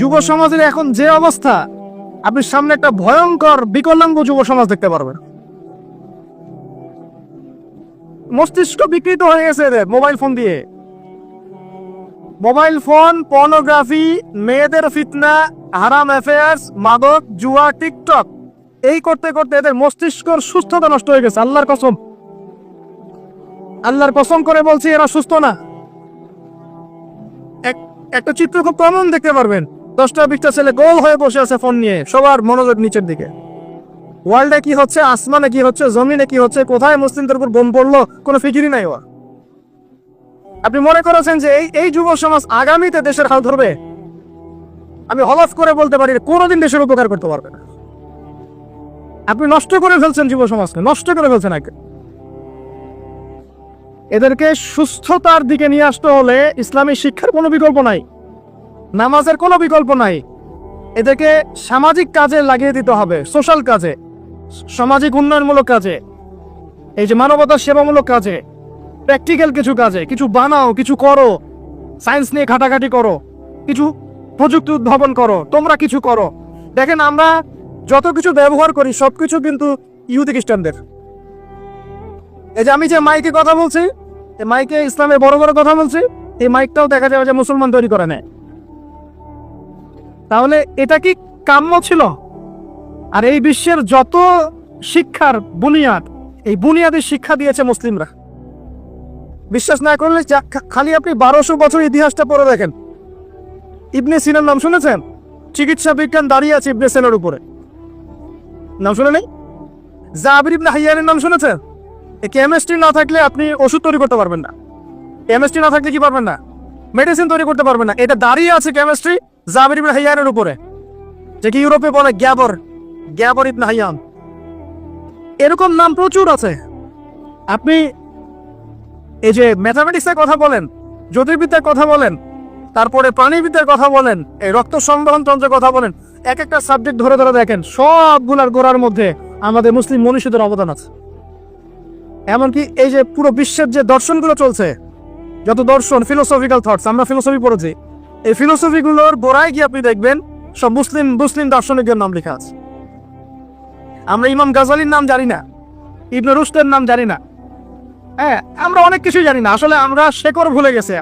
যুব সমাজের এখন যে অবস্থা, আপনি সামনে একটা ভয়ঙ্কর বিকলাঙ্গ যুব সমাজ দেখতে পারবেন। মস্তিষ্ক বিকৃত হয়ে গেছে এদের মোবাইল ফোন দিয়ে। মোবাইল ফোন, পর্নোগ্রাফি, মেয়েদের ফিতনা, হারাম অ্যাফেয়ার্স, মাদক, জুয়া, টিকটক, এই করতে করতে এদের মস্তিষ্কর সুস্থতা নষ্ট হয়ে গেছে। আল্লাহর কসম, আল্লাহর কসম করে বলছি, এরা সুস্থ না। একটা চিত্র খুব কমন দেখতে পারবেন, 10টা-20টা ছেলে গোল হয়ে বসে আছে ফোন নিয়ে, সবার মনোযোগ নিচের দিকে। ওয়ার্ল্ডে কি হচ্ছে, আসমানে কি হচ্ছে, জমিনে কি হচ্ছে, কোথায় মুসলিমদের উপর বোম পড়লো, কোনো ফিকিরই নাই ওর। আপনি মনে করেছেন যে এই যুব সমাজ আগামীতে দেশের হাল ধরবে? আমি হলফ করে বলতে পারি কোনোদিন দেশের উপকার করতে পারবে না। আপনি নষ্ট করে ফেলছেন যুব সমাজকে, নষ্ট করে ফেলছেন আগে। এদেরকে সুস্থতার দিকে নিয়ে আসতে হলে ইসলামী শিক্ষার কোনো বিকল্প নাই, নামাজের কোনো বিকল্প নাই। এদেরকে সামাজিক কাজে লাগিয়ে দিতে হবে, সোশ্যাল কাজে, সামাজিক উন্নয়নমূলক কাজে, এই যে মানবতার সেবামূলক কাজে, প্র্যাকটিক্যাল কিছু কাজে। কিছু বানাও, কিছু করো, সায়েন্স নিয়ে ঘাটাঘাটি করো, কিছু প্রযুক্তি উদ্ভাবন করো, তোমরা কিছু করো। দেখেন, আমরা যত কিছু ব্যবহার করি সবকিছু কিন্তু ইহুদি খ্রিস্টানদের। এই যে আমি যে মাইকে কথা বলছি, এই মাইকে ইসলামের বড় বড় কথা বলছি, এই মাইকটাও দেখা যাবে যে মুসলমান তৈরি করে নেয়। তাহলে এটা কি কাম্য ছিল? আর এই বিশ্বের যত শিক্ষার বুনিয়াদ, এই বুনিয়াদী শিক্ষা দিয়েছে মুসলিমরা। বিশ্বাস না করলে খালি আপনি 1200 বছর ইতিহাসটা পড়ে দেখেন। ইবনে সিনার নাম শুনেছেন? চিকিৎসা বিজ্ঞান দাঁড়িয়ে আছে ইবনে সিনার উপরে, নাম শুনে নেই? জাবির ইবনে হাইয়ানের নাম শুনেছেন? কেমিস্ট্রি না থাকলে আপনি ওষুধ তৈরি করতে পারবেন না। কেমিস্ট্রি না থাকলে কি পারবেন না? মেডিসিন তৈরি করতে পারবেন না। এটা দাঁড়িয়ে আছে কেমিস্ট্রি জাবির ইবনে হাইয়ানের উপরে, যে কি ইউরোপে বলে গ্যাবর ইবনে হাইয়ান। এরকম নাম প্রচুর আছে। আপনি এই যে ম্যাথামেটিক্সের কথা বলেন, জ্যোতির্বিদ্যার কথা বলেন, তারপরে প্রাণীবিদ্যার কথা বলেন, এই রক্ত সংবহন তন্ত্রের কথা বলেন, এক একটা সাবজেক্ট ধরে ধরে দেখেন, সবগুলার গোড়ার মধ্যে আমাদের মুসলিম মনীষীদের অবদান আছে। এমনকি এই যে পুরো বিশ্বের যে দর্শনগুলো চলছে, যত দর্শন, ফিলোসফিক্যাল থটস, আমরা ফিলোসফি পড়েছি, এই ফিলোসফিগুলোর গোড়ায় গিয়ে আপনি দেখবেন সব মুসলিম দার্শনিকদের নাম লেখা আছে। আমরা ইমাম গাজালির নাম জানি না, ইবনে রুশদের নাম জানি না। হ্যাঁ, আমরা অনেক কিছুই জানি না। আসলে আমরা শেকড় ভুলে গেছে।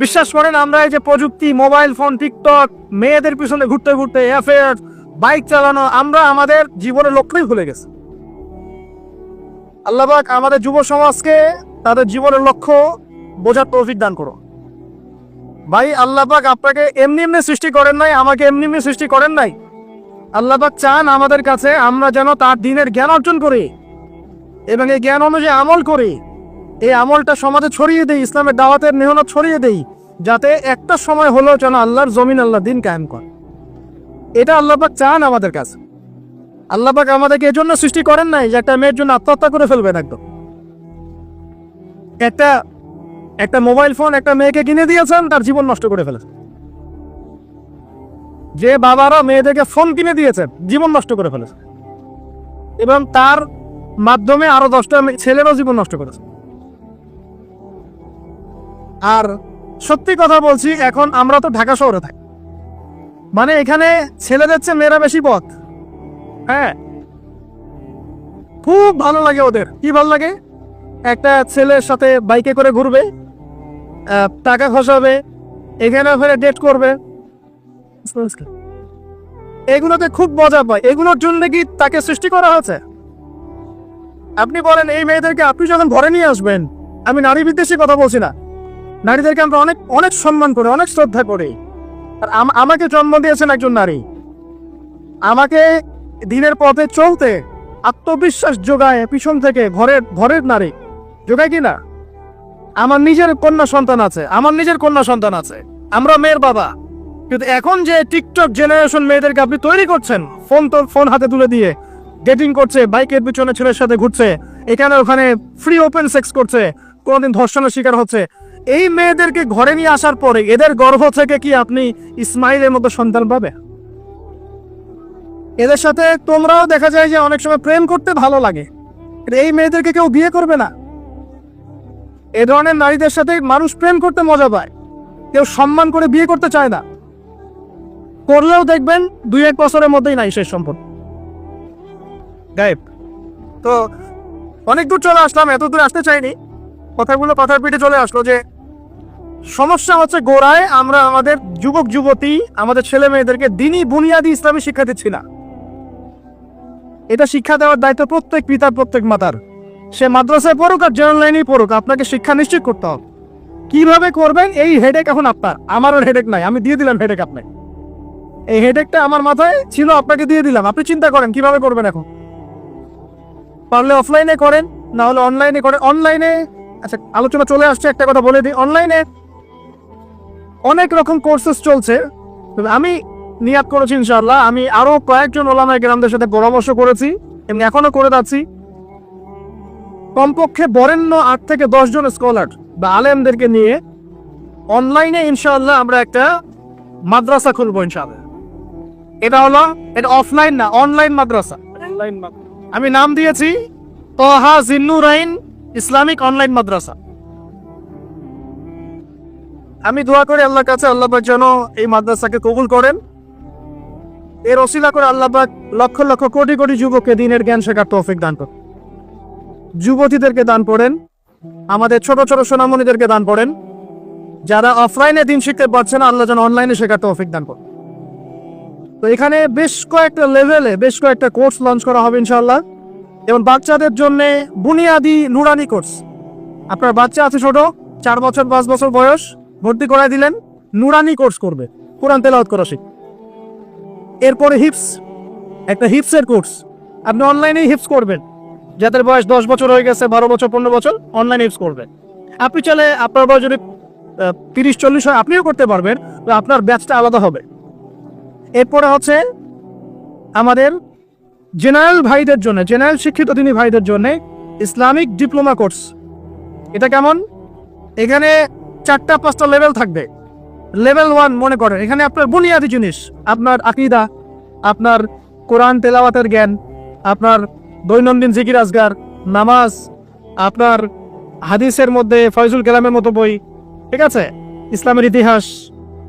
বিশ্বাস করেন, আমরা এই যে প্রযুক্তি, মোবাইল ফোন, টিকটক, মেয়েদের পিছনে ঘুরতে ঘুরতে, অ্যাফেয়ার, বাইক চালানো, আমরা আমাদের জীবনের লক্ষ্যই ভুলে গেছি। আল্লাহ পাক আমাদের যুব সমাজকে তাদের জীবনের লক্ষ্য বোঝার তৌফিক দান করো। ভাই, আল্লাহ পাক আপনাকে এমনি এমনি সৃষ্টি করেন নাই, আমাকে এমনি এমনি সৃষ্টি করেন নাই। আল্লাহ পাক চান আমাদের কাছে আমরা যেন তার দ্বীনের জ্ঞান অর্জন করি এবং এই জ্ঞান অনুযায়ী আমল করি। এই আমলটা সমাজে ছড়িয়ে দেই, ইসলামের দাওয়াতের মেহনত ছড়িয়ে দেই, যাতে একটা সময় হলেও যেন আল্লাহর জমিন, আল্লাহ দিন কায়েম করে। এটা আল্লাহ পাক চান আমাদের কাছে। আল্লাহ পাক আমাদেরকে এজন্য সৃষ্টি করেন নাই যে একটা মেয়ের জন্য আত্মহত্যা করে ফেলবেন। একদম একটা মোবাইল ফোন একটা মেয়েকে কিনে দিয়েছেন, তার জীবন নষ্ট করে ফেলেছেন। যে বাবারা মেয়েদেরকে ফোন কিনে দিয়েছেন, জীবন নষ্ট করে ফেলেছে, এবং তার মাধ্যমে আরো 10টা ছেলেরও জীবন নষ্ট করেছে। আর সত্যি কথা বলছি, এখন আমরা তো ঢাকা শহরে থাকি, মানে এখানে ছেলেদের চেয়ে মেয়েরা বেশি পথ। হ্যাঁ, খুব ভালো লাগে ওদের। কি ভালো লাগে? একটা ছেলের সাথে বাইকে করে ঘুরবে, টাকা খসাবে, এখানে ফেরে ডেট করবে, এগুলোতে খুব মজা পায়। এগুলোর জন্য কি তাকে সৃষ্টি করা হয়েছে? আপনি বলেন, এই মেয়েদেরকে আপনি যখন ঘরে নিয়ে আসবেন, আমি নারী বিদ্বেষী কথা বলছি না, নারীদেরকে আমরা অনেক অনেক সম্মান করি, অনেক শ্রদ্ধা করি। আর আমাকে জন্ম দিয়েছেন একজন নারী, আমাকে দিনের পথে চলতে আত্মবিশ্বাস যোগায় পিছন থেকে, ঘরের নারী যোগায় কিনা। আমার নিজের কন্যা সন্তান আছে, আমরা মেয়ের বাবা। কিন্তু এখন যে টিকটক জেনারেশন মেয়েদেরকে আপনি তৈরি করছেন, ফোন হাতে তুলে দিয়ে ডেটিং করছে, বাইকের পিছনে ছেলের সাথে ঘুরছে, এখানে ওখানে ফ্রি ওপেন সেক্স করছে, কোনোদিন ধর্ষণের শিকার হচ্ছে, এই মেয়েদেরকে ঘরে নিয়ে আসার পরে এদের গর্ভ থেকে কি আপনি ইসমাইলের মতো সন্তান পাবে? এদের সাথে তোমরাও দেখা যায় যে অনেক সময় প্রেম করতে ভালো লাগে, এই মেয়েদেরকে কেউ বিয়ে করবে না। এ ধরনের নারীদের সাথে মানুষ প্রেম করতে মজা পায়, কেউ সম্মান করে বিয়ে করতে চায় না। করলেও দেখবেন 2-1 বছরের মধ্যেই নাই শেষ সম্পর্ক, গায়েব। তো অনেক দূর চলে আসলাম, এত দূর আসতে চাইনি, কথাগুলো কথার পিঠে চলে আসলো যে সমস্যা হচ্ছে গোড়ায় আমরা আমাদের যুবক যুবতী, আমাদের ছেলে মেয়েদেরকে দিনই বুনিয়াদি ইসলামী শিক্ষা দিচ্ছি না। এটা শিক্ষা দেওয়ার দায়িত্ব প্রত্যেক পিতার, প্রত্যেক মাতার। সে মাদ্রাসায় পড়ুক আর জেনারেল লাইনেই পড়ুক, আপনাকে শিক্ষা নিশ্চিত করতে হবে। কিভাবে করবেন এই হেডেক এখন আপনার, আমারও হেডেক নাই, আমি দিয়ে দিলাম হেডেক আপনাকে। এই হেডেকটা আমার মাথায় ছিল, আপনাকে দিয়ে দিলাম, আপনি চিন্তা করেন কিভাবে করবেন। এখন পারলে অফলাইনে করেন, না হলে অনলাইনে করেন। অনলাইনে আচ্ছা আলোচনা চলে আসছে, একটা কথা বলে দিই, অনলাইনে অনেক রকম কোর্সেস চলছে। তবে আমি নিয়াত করেছি ইনশাআল্লাহ, আমি আরো কয়েকজন ওলামায়ে কেরামদের সাথে পরামর্শ করেছি এবং এখনো করে যাচ্ছি। কমপক্ষে বরেণ্য 8 থেকে 10 জন স্কলার বা আলেমদেরকে নিয়ে অনলাইনে ইনশাআল্লাহ আমরা একটা মাদ্রাসা খুলবো ইনশাআল্লাহ। এটা হলো, এটা অফলাইন না, অনলাইন মাদ্রাসা। আমি নাম দিয়েছি তোহা জিন্নুরাইন ইসলামিক অনলাইন মাদ্রাসা। আমি দোয়া করি আল্লাহর কাছে, আল্লাহ পাক যেন এই মাদ্রাসাকে কবুল করেন। এর ওসিলা করে আল্লাহ পাক লক্ষ লক্ষ কোটি কোটি যুবককে দ্বীনের জ্ঞান শেখার তৌফিক দান করেন। যুবতীদেরকে দান করেন, আমাদের ছোট ছোট সোনামণিদেরকে দান করেন। যারা অফলাইনে দিন শিখতে পারছে না, আল্লাহ যেন অনলাইনে শেখার তৌফিক দান করেন। তো এখানে বেশ কয়েকটা লেভেলে বেশ কয়েকটা কোর্স লঞ্চ করা হবে ইনশাআল্লাহ। এবং বাচ্চাদের জন্য বুনিয়াদি নুরানি কোর্স। আপনার বাচ্চা আছে ছোট, 4 বছর 5 বছর বয়স, ভর্তি করাই দিলেন, নুরানি কোর্স করবে, কোরআন তেলাওয়াত করা শিখবে। এরপরে হিপস, একটা হিপসের কোর্স, আপনি অনলাইনেই হিপস করবেন। যাদের বয়স 10 বছর হয়ে গেছে, 12 বছর 15 বছর, অনলাইন হিপস করবেন। আপনি চাইলে আপনার বয়স যদি 30-40 হয় আপনিও করতে পারবেন, তো আপনার ব্যাচটা আলাদা হবে। এরপরে হচ্ছে আমাদের জেনারেল ভাইদের জন্য, জেনারেল শিক্ষিত দিনী ভাইদের জন্য ইসলামিক ডিপ্লোমা কোর্স। এটা কেমন? এখানে 4-5টা লেভেল থাকবে। লেভেল 1 মনে করেন এখানে আপনার বুনিয়াদি জিনিস, আপনার আকীদা, আপনার কোরআন তেলাওয়াতের জ্ঞান, আপনার দৈনন্দিন জিকির আজগার, নামাজ, আপনার হাদিসের মধ্যে ফয়জুল কালামের মতো বই, ঠিক আছে, ইসলামের ইতিহাস,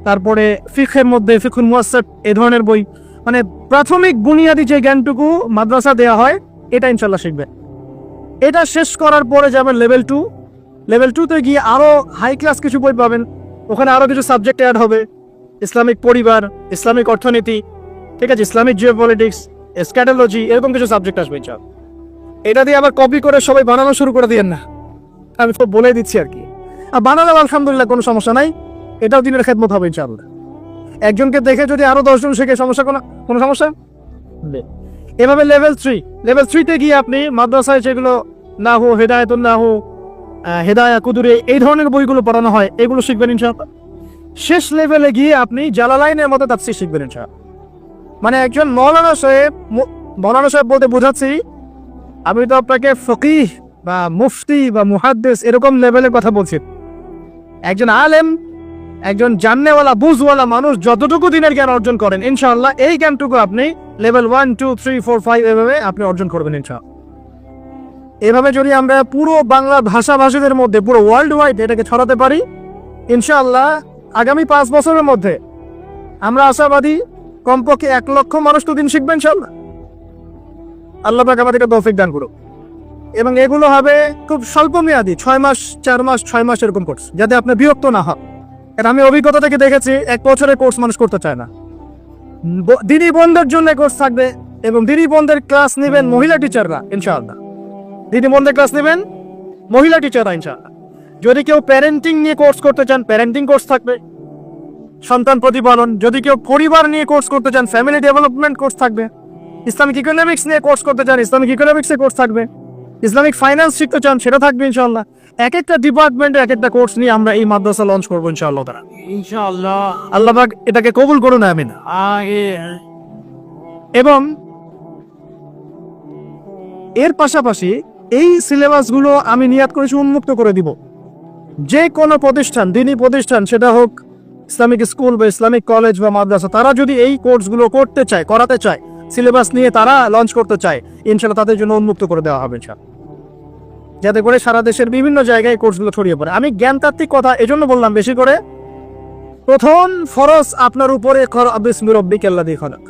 তারপরে ফিকহের মধ্যে ফিকহুল মুয়াসসার, এই ধরনের বই। মানে প্রাথমিক বুনিয়াদি যে জ্ঞানটুকু মাদ্রাসা দেওয়া হয় এটা ইনশাল্লাহ শিখবে। এটা শেষ করার পরে যাবেন লেভেল 2। লেভেল 2তে গিয়ে আরো হাই ক্লাস কিছু বই পাবেন, ওখানে আরো কিছু সাবজেক্ট অ্যাড হবে, ইসলামিক পরিবার, ইসলামিক অর্থনীতি, ঠিক আছে, ইসলামিক জিওপলিটিক্স, স্ক্যাটোলজি, এরকম কিছু সাবজেক্ট আসবে ইনশাআল্লাহ। এটা দিয়ে আবার কপি করে সবাই বানানো শুরু করে দিয়েন না, আমি তো বলে দিচ্ছি আর কি। আর বানালে আলহামদুলিল্লাহ কোনো সমস্যা নাই, এটাও দিনের খেদমত হবে ইনশাআল্লাহ। একজনকে দেখে যদি আরো 10 জন শেখে সমস্যা, কোনো সমস্যা নেই। এভাবে লেভেল 3তে গিয়ে আপনি মাদ্রাসায় যেগুলো নাহু, হেদায়েতুন নাহু, হেদায়া কুদুরে, এই ধরনের বইগুলো পড়ানো হয়, এগুলো শিখবেন ইনশাআল্লাহ। শেষ লেভেলে গিয়ে আপনি জালালাইনের মতো তাফসীর শিখবেন ইনশাআল্লাহ। মানে একজন মৌলানা সাহেব বলতে বোঝাচ্ছি, আমি তো আপনাকে ফকিহ বা মুফতি বা মুহাদ্দিস এরকম লেভেলের কথা বলছি। একজন আলেম, একজন জাননেওয়ালা বুঝওয়ালা মানুষ যতটুকু দিনের জ্ঞান অর্জন করেন ইনশাআল্লাহ এই জ্ঞানটুকু আপনি লেভেল 1, 2, 3, 4, 5 এভাবে আপনি অর্জন করবেন ইনশাআল্লাহ। এভাবে যদি আমরা পুরো বাংলা ভাষাভাষীদের মধ্যে, পুরো ওয়ার্ল্ড ওয়াইড এটাকে ছড়াতে পারি ইনশাআল্লাহ, আগামী 5 বছরের মধ্যে আমরা আশাবাদী কমপক্ষে 1 লক্ষ মানুষ তো দিন শিখবেন ইনশাআল্লাহ। আল্লাহ পাক আমাদেরকে তৌফিক দান করুক। এবং এগুলো হবে খুব স্বল্প মেয়াদী, 6 মাস, 4 মাস, 6 মাস এরকম কোর্স, যাতে আপনি বিরক্ত না হন। কারণ আমি অভিজ্ঞতা থেকে দেখেছি 1 বছরের কোর্স মানুষ করতে চায় না। দিনী বোনদের জন্য কোর্স থাকবে এবং দিনী বোনদের ক্লাস নেবেন মহিলা টিচাররা ইনশাআল্লাহ। দিনী বোনদের ক্লাস নেবেন মহিলা টিচাররা ইনশাআল্লাহ। যদি কেউ প্যারেন্টিং নিয়ে কোর্স করতে চান, প্যারেন্টিং কোর্স থাকবে, সন্তান প্রতিপালন। যদি কেউ পরিবার নিয়ে কোর্স করতে চান, ফ্যামিলি ডেভেলপমেন্ট কোর্স থাকবে। ইসলামিক ইকোনমিক্স নিয়ে কোর্স করতে চান, ইসলামিক ইকোনমিক্সে কোর্স থাকবে। ইসলামিক ফাইন্যান্স শিখতে চান, সেটা থাকবে ইনশাআল্লাহ। এক একটা ডিপার্টমেন্টে এক একটা কোর্স নিয়ে আমরা এই মাদ্রাসা লঞ্চ করবো ইনশাআল্লাহ তাআলা। ইনশাআল্লাহ আল্লাহ পাক এটাকে কবুল করুন, আমিন। এবং এর পাশাপাশি এই সিলেবাসগুলো আমি নিয়াত করেছি উন্মুক্ত করে দিব। যে কোনো প্রতিষ্ঠান, দিনী প্রতিষ্ঠান, সেটা হোক ইসলামিক স্কুল বা ইসলামিক কলেজ বা মাদ্রাসা, তারা যদি এই কোর্সগুলো করতে চায়, করাতে চায়, সিলেবাস নিয়ে তারা লঞ্চ করতে চায়, ইনশাআল্লাহ তাদের জন্য উন্মুক্ত করে দেওয়া হবে ইনশাআল্লাহ, যাতে করে সারা দেশের বিভিন্ন জায়গায় কোর্সগুলো ছড়িয়ে পড়ে। আমি জ্ঞানতাত্ত্বিক কথা এজন্য বললাম বেশি করে, প্রথম ফরজ আপনার উপরে কর বিসমি রব্বিকাল্লাযী খলাক।